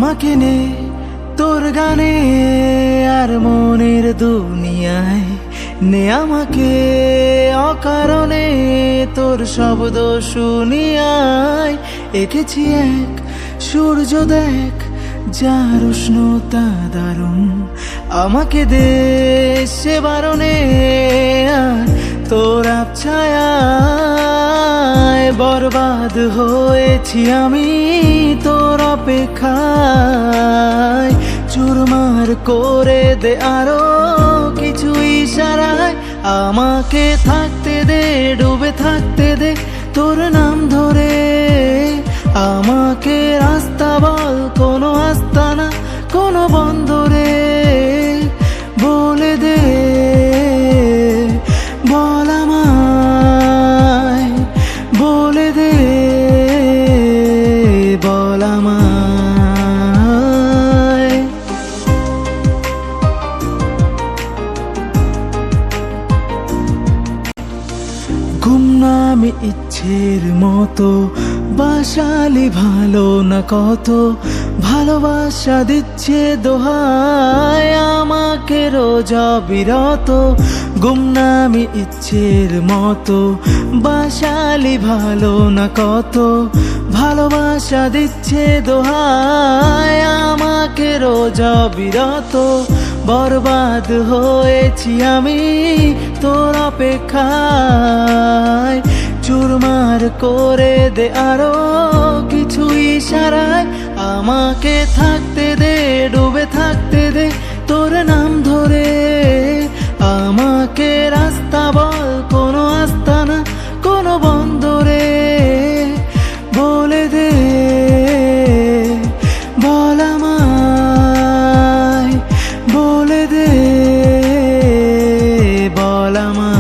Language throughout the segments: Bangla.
আমাকে নে তোর গানে আর মনের দুনিয়ায়, নে আমাকে অকারণে তোর শব্দ শুনিয়ায়। এঁকেছি এক সূর্য দেখ যার উষ্ণতা দারুণ, আমাকে দে সে বারণে আর তোর আবছায়ায়। বরবাদ হয়েছি আমি তোর অপেক্ষায়, চুরমার করে দে আরো কিছু ইশারায়। আমাকে থাকতে দে, ডুবে থাকতে দে তোর নাম ধরে। আমাকে রাস্তা বল, কোনো আস্তানা কোনো বন্দরে। বলে দে, বল আমায়, বলে দে, বল আমায়। গুমনামি ইচ্ছের মতো বাসালি ভালো না কত, ভালোবাসা দিচ্ছে দোহাই আমাকে রোজ অবিরত। গুমনামি ইচ্ছের মতো বাসালি ভালো না কত, ভালোবাসা দিচ্ছে দোহাই আমাকে রোজ অবিরত। বরবাদ হয়েছি আমি তোর অপেক্ষায়, চুরমার করে দে আরো কিছু ইশারায়। আমাকে থাকতে দে, ডুবে থাকতে দে তোর নাম ধরে। আমাকে রাস্তা বল, কোনো আস্তানা কোনো বন্দরে। বলে দে, বল আমায়, বলে দে, বল আমায়।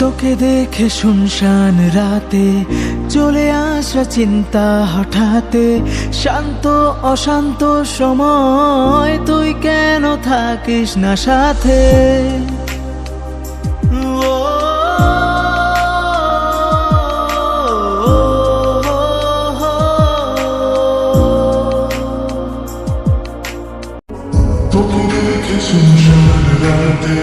তোকে দেখে শুনশান রাতে চলে আসা চিন্তা হঠাতে, শান্ত অশান্ত সময় তুই কেন থাকিস না সাথে। তোকে দেখে শুনশান রাতে